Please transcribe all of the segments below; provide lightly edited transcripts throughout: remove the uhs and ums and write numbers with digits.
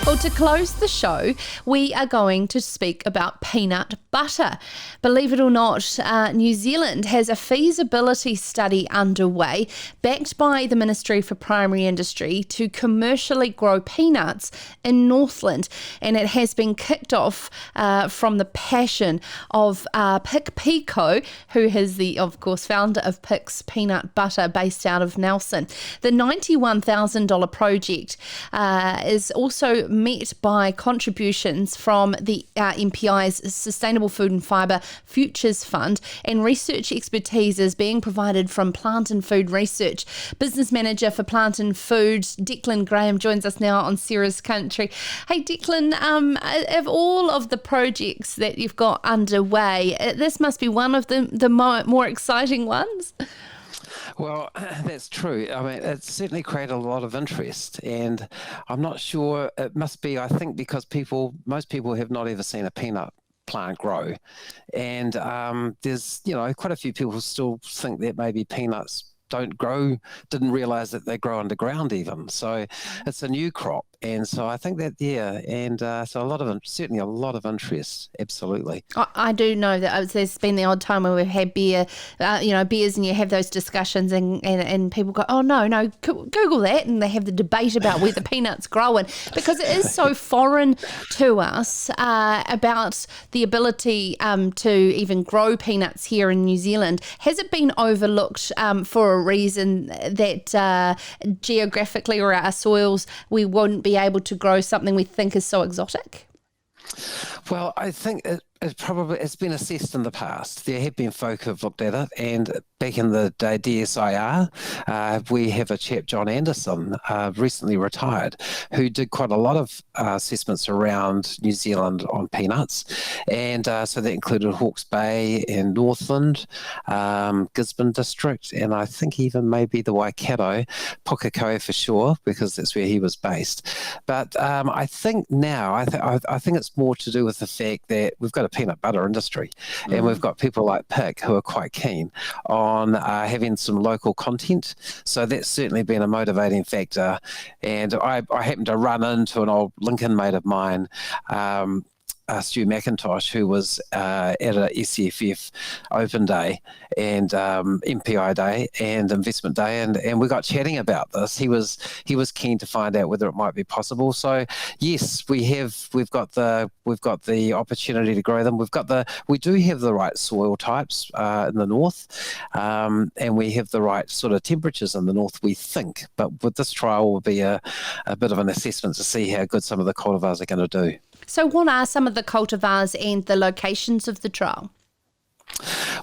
Well, to close the show, we are going to speak about peanut butter. Believe it or not, New Zealand has a feasibility study underway backed by the Ministry for Primary Industry to commercially grow peanuts in Northland. And it has been kicked off from the passion of Pic Pico, who is the, of course, founder of Pic's Peanut Butter based out of Nelson. The $91,000 project is also met by contributions from the MPI's Sustainable Food and Fibre Futures Fund, and research expertise is being provided from Plant and Food Research. Business Manager for Plant and Food, Declan Graham, joins us now on Sarah's Country. Hey Declan, of all of the projects that you've got underway, this must be one of the more exciting ones. Well, that's true. I mean, it's certainly created a lot of interest, and I'm not sure, it must be, I think, because most people have not ever seen a peanut plant grow. And there's, quite a few people who still think that maybe peanuts didn't realize that they grow underground even. So it's a new crop. And so I think that, so certainly a lot of interest, absolutely. I do know that there's been the odd time where we've had beers and you have those discussions and people go, oh, no, Google that. And they have the debate about where the peanuts grow. And because it is so foreign to us about the ability to even grow peanuts here in New Zealand, has it been overlooked for a reason that geographically or our soils we wouldn't be able to grow something we think is so exotic? Well, I think it's been assessed in the past. There have been folk who've looked at it, and back in the day, DSIR, we have a chap, John Anderson, recently retired, who did quite a lot of assessments around New Zealand on peanuts, and so that included Hawke's Bay and Northland, Gisborne District, and I think even maybe the Waikato, Pukekohe for sure, because that's where he was based. But I think now, I think it's more to do with the fact that we've got a peanut butter industry, and we've got people like Pic who are quite keen on having some local content. So that's certainly been a motivating factor. And I happened to run into an old Lincoln mate of mine, Stu McIntosh, who was at a SCFF Open Day and MPI Day and Investment Day, and we got chatting about this. He was keen to find out whether it might be possible. So yes, we've got the opportunity to grow them. We do have the right soil types in the north, and we have the right sort of temperatures in the north, we think. But with this trial will be a bit of an assessment to see how good some of the cultivars are going to do. So what are some of the cultivars and the locations of the trial?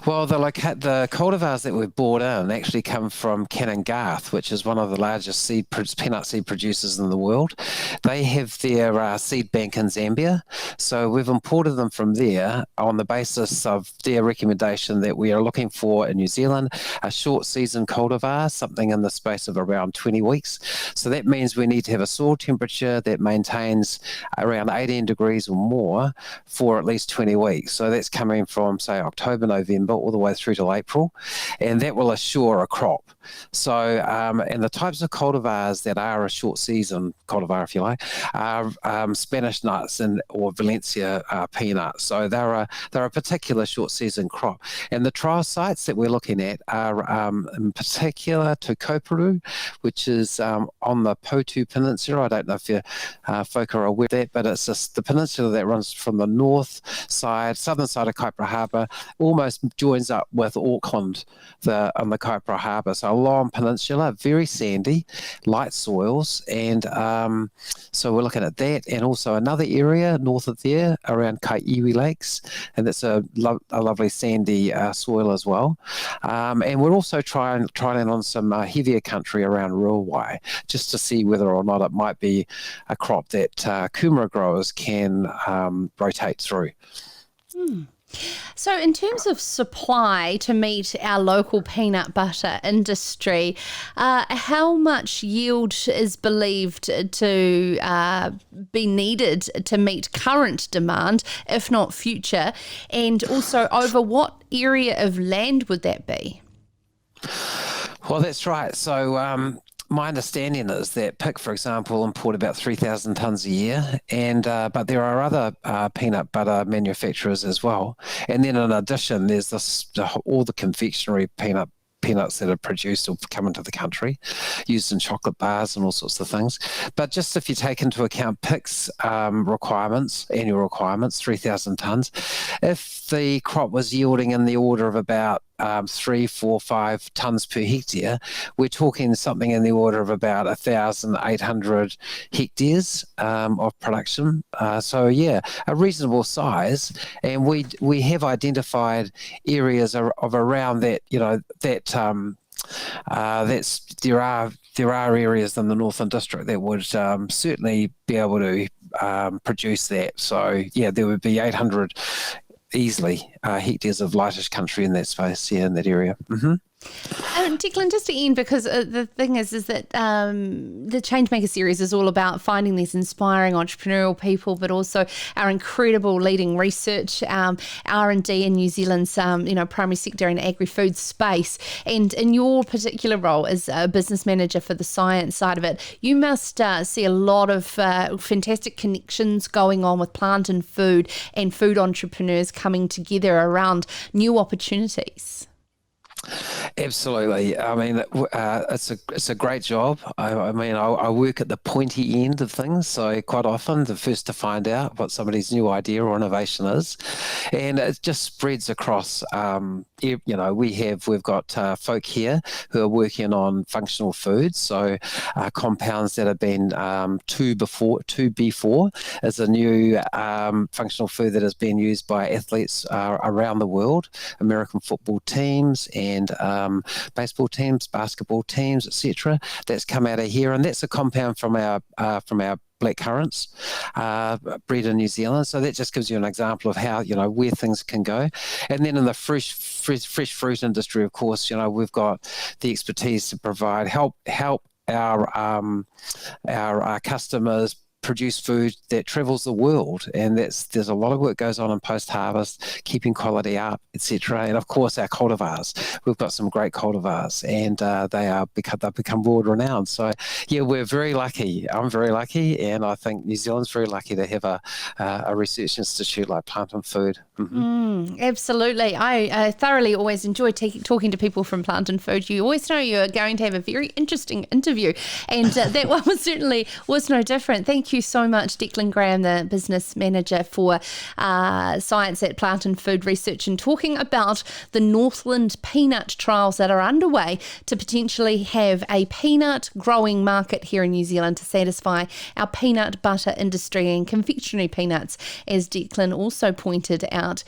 Well, the cultivars that we've brought in actually come from Canongarth, which is one of the largest peanut seed producers in the world. They have their seed bank in Zambia, so we've imported them from there on the basis of their recommendation that we are looking for in New Zealand a short season cultivar, something in the space of around 20 weeks. So that means we need to have a soil temperature that maintains around 18 degrees or more for at least 20 weeks. So that's coming from, say, October, November, all the way through till April, and that will assure a crop. So, and the types of cultivars that are a short season cultivar, if you like, are Spanish nuts or Valencia peanuts. So they're a particular short season crop. And the trial sites that we're looking at are in particular Tukopuru, which is on the Poutu Peninsula. I don't know if you folk are aware of that, but it's just the peninsula that runs from the southern side of Kaipara Harbour, almost joins up with Auckland on the Kaipara Harbour. So a long peninsula, very sandy, light soils, and so we're looking at that, and also another area north of there around Kai Iwi Lakes, and that's a lovely sandy soil as well. And we're also trialing on some heavier country around Ruawai, just to see whether or not it might be a crop that kumara growers can rotate through. So in terms of supply to meet our local peanut butter industry, how much yield is believed to be needed to meet current demand, if not future? And also, over what area of land would that be? Well, that's right. So My understanding is that PIC, for example, import about 3,000 tonnes a year, and but there are other peanut butter manufacturers as well. And then in addition, there's all the confectionery peanuts that are produced or come into the country, used in chocolate bars and all sorts of things. But just if you take into account PIC's annual requirements, 3,000 tonnes, if the crop was yielding in the order of about 3, 4, 5 tonnes per hectare, we're talking something in the order of about 1,800 hectares of production. So yeah, a reasonable size, and we have identified areas of around that. There are areas in the Northland district that would certainly be able to produce that. So yeah, there would be 800 easily hectares of lightish country in that space, in that area. Mm-hmm. Declan, just to end, because the thing is that the Changemaker series is all about finding these inspiring entrepreneurial people, but also our incredible leading research, R&D in New Zealand's primary sector and agri-food space. And in your particular role as a business manager for the science side of it, you must see a lot of fantastic connections going on with plant and food entrepreneurs coming together around new opportunities. Absolutely. I mean, it's a great job. I mean, I work at the pointy end of things, so quite often the first to find out what somebody's new idea or innovation is, and it just spreads across. We've got folk here who are working on functional foods, so compounds that have been 2B4 is a new functional food that has been used by athletes around the world, American football teams and baseball teams, basketball teams, etc. That's come out of here, and that's a compound from our black currants bred in New Zealand. So that just gives you an example of how where things can go. And then in the fresh fruit industry, of course, we've got the expertise to provide help our customers produce food that travels the world, and there's a lot of work goes on in post-harvest, keeping quality up, etc. And of course our cultivars, we've got some great cultivars, and they've become world renowned. So yeah, we're very lucky. I'm very lucky, and I think New Zealand's very lucky to have a research institute like Plant and Food. Mm-hmm. Absolutely. I thoroughly always enjoy talking to people from Plant and Food. You always know you're going to have a very interesting interview, and that one was no different. Thank you so much, Declan Graham, the business manager for science at Plant and Food Research, and talking about the Northland peanut trials that are underway to potentially have a peanut growing market here in New Zealand to satisfy our peanut butter industry and confectionery peanuts, as Declan also pointed out.